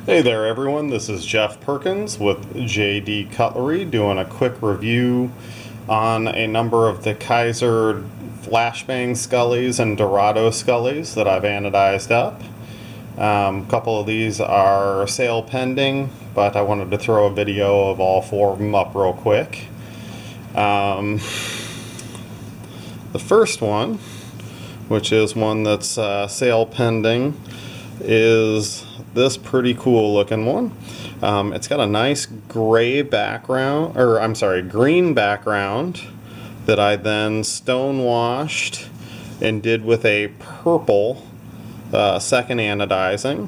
Hey there everyone, this is Jeff Perkins with JD Cutlery doing a quick review on a number of the Kizer Flashbang Skullies and Dorado Skullies that I've anodized up. A couple of these are sale pending, but I wanted to throw a video of all four of them up real quick. The first one, which is one that's sale pending, is this pretty cool looking one. It's got a nice gray background, or I'm sorry, green background that I then stone washed and did with a purple second anodizing.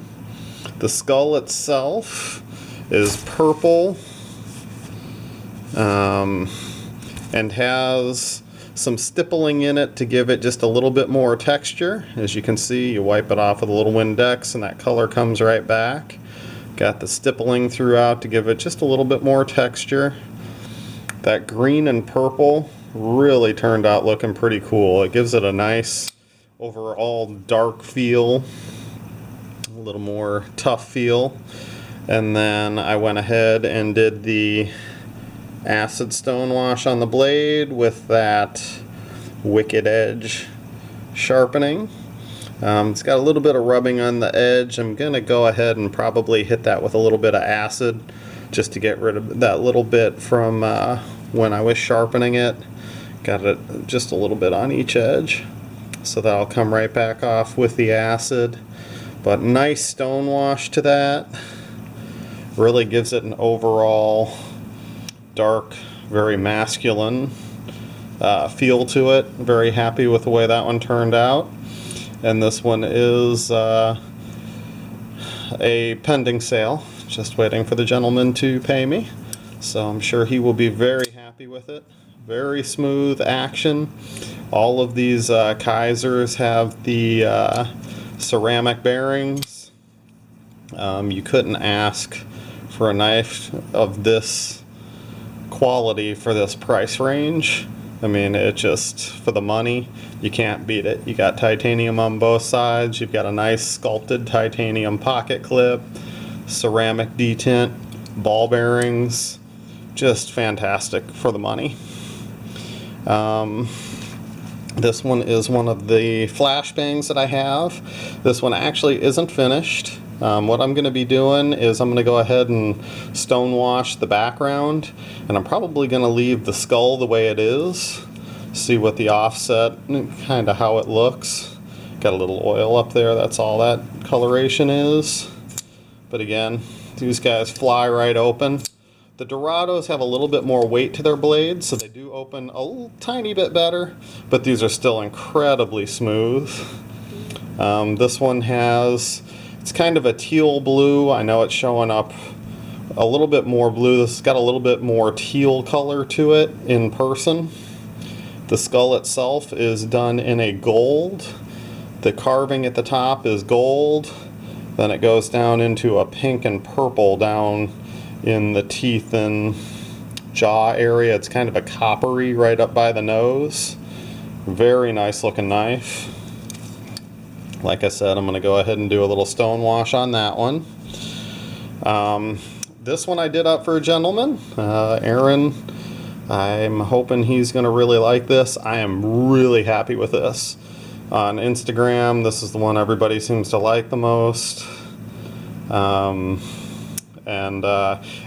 The skull itself is purple and has some stippling in it to give it just a little bit more texture. As you can see, you wipe it off with a little Windex and that color comes right back. Got the stippling throughout to give it just a little bit more texture. That green and purple really turned out looking pretty cool. It gives it a nice overall dark feel, a little more tough feel. And then I went ahead and did the acid stone wash on the blade with that wicked edge sharpening. It's got a little bit of rubbing on the edge. I'm gonna go ahead and probably hit that with a little bit of acid just to get rid of that little bit from when I was sharpening it. Got it just a little bit on each edge, so that'll come right back off with the acid. But nice stone wash to that. Really gives it an overall dark, very masculine feel to it. Very happy with the way that one turned out. And this one is a pending sale. Just waiting for the gentleman to pay me. So I'm sure he will be very happy with it. Very smooth action. All of these Kizers have the ceramic bearings. You couldn't ask for a knife of this quality for this price range. I mean, it just, for the money, you can't beat it. You got titanium on both sides. You've got a nice sculpted titanium pocket clip, ceramic detent, ball bearings. Just fantastic for the money. This one is one of the flashbangs that I have. This one actually isn't finished. What I'm going to be doing is I'm going to go ahead and stone wash the background, and I'm probably going to leave the skull the way it is. See what the offset, kind of how it looks. Got a little oil up there, that's all that coloration is. But again, these guys fly right open. The Dorados have a little bit more weight to their blades, so they do open a little tiny bit better, but these are still incredibly smooth. This one has, it's kind of a teal blue. I know it's showing up a little bit more blue. This has got a little bit more teal color to it in person. The skull itself is done in a gold. The carving at the top is gold. Then it goes down into a pink and purple down in the teeth and jaw area. It's kind of a coppery right up by the nose. Very nice looking knife. Like I said, I'm going to go ahead and do a little stone wash on that one. This one I did up for a gentleman, Aaron. I'm hoping he's going to really like this. I am really happy with this. On Instagram, this is the one everybody seems to like the most.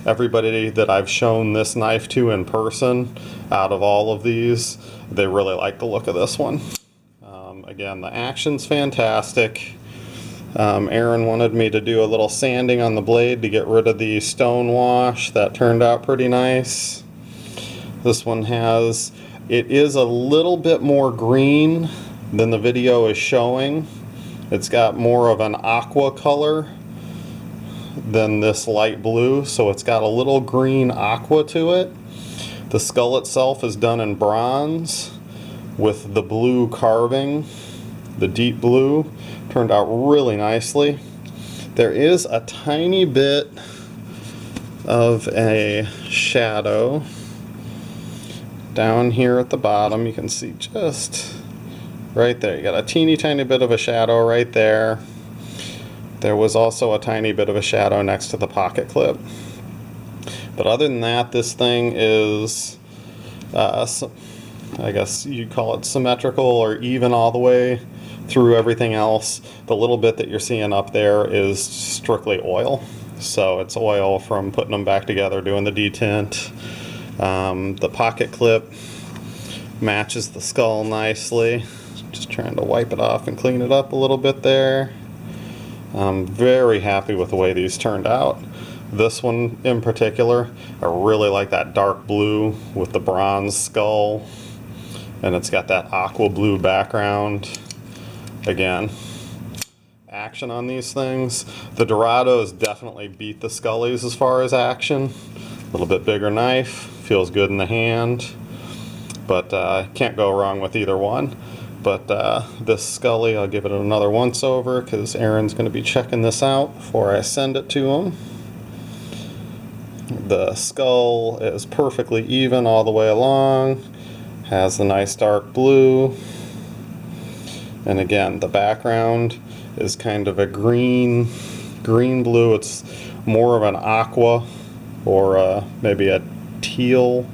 Everybody that I've shown this knife to in person, out of all of these, they really like the look of this one. Again, the action's fantastic. Aaron wanted me to do a little sanding on the blade to get rid of the stone wash. That turned out pretty nice. This one has, it is a little bit more green than the video is showing. It's got more of an aqua color than this light blue, so it's got a little green aqua to it. The skull itself is done in bronze with the blue carving, the deep blue. Turned out really nicely. There is a tiny bit of a shadow down here at the bottom. You can see just right there. You got a teeny tiny bit of a shadow right there. There was also a tiny bit of a shadow next to the pocket clip. But other than that, this thing is, I guess you'd call it symmetrical or even all the way through everything else. The little bit that you're seeing up there is strictly oil. So it's oil from putting them back together, doing the detint. The pocket clip matches the skull nicely. Just trying to wipe it off and clean it up a little bit there. I'm very happy with the way these turned out. This one in particular, I really like that dark blue with the bronze skull, and it's got that aqua blue background. Again, action on these things. The Dorados definitely beat the Scullys as far as action. A little bit bigger knife, feels good in the hand, but can't go wrong with either one. But this Skully, I'll give it another once over because Aaron's going to be checking this out before I send it to him. The skull is perfectly even all the way along, has the nice dark blue, and again the background is kind of a green blue. It's more of an aqua or maybe a teal.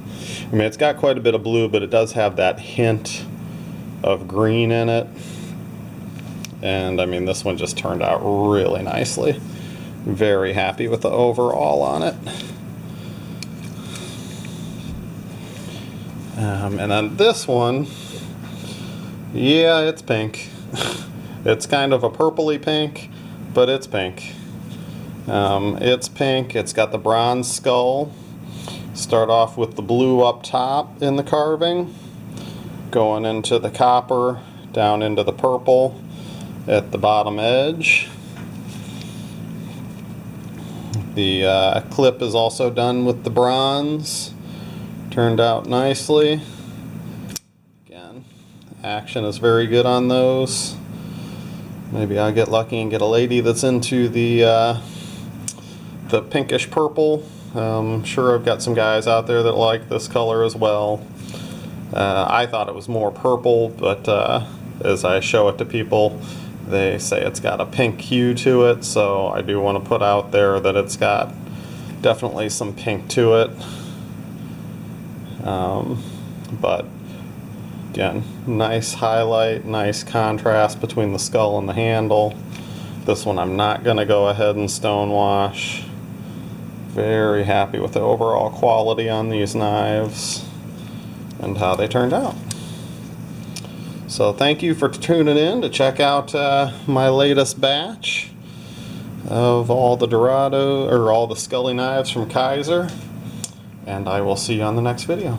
I mean, it's got quite a bit of blue, but it does have that hint of green in it. And I mean, this one just turned out really nicely. Very happy with the overall on it. And then this one, yeah, it's pink. It's kind of a purpley pink, but it's pink. It's pink. It's got the bronze skull. Start off with the blue up top in the carving, going into the copper, down into the purple at the bottom edge. The clip is also done with the bronze. Turned out nicely. Again, action is very good on those. Maybe I'll get lucky and get a lady that's into the pinkish purple. I'm sure I've got some guys out there that like this color as well. I thought it was more purple, but as I show it to people, they say it's got a pink hue to it, so I do want to put out there that it's got definitely some pink to it. But again, nice highlight, nice contrast between the skull and the handle. This one I'm not going to go ahead and stone wash. Very happy with the overall quality on these knives and how they turned out. So thank you for tuning in to check out my latest batch of all the Dorado, or all the Skully knives from Kizer, and I will see you on the next video.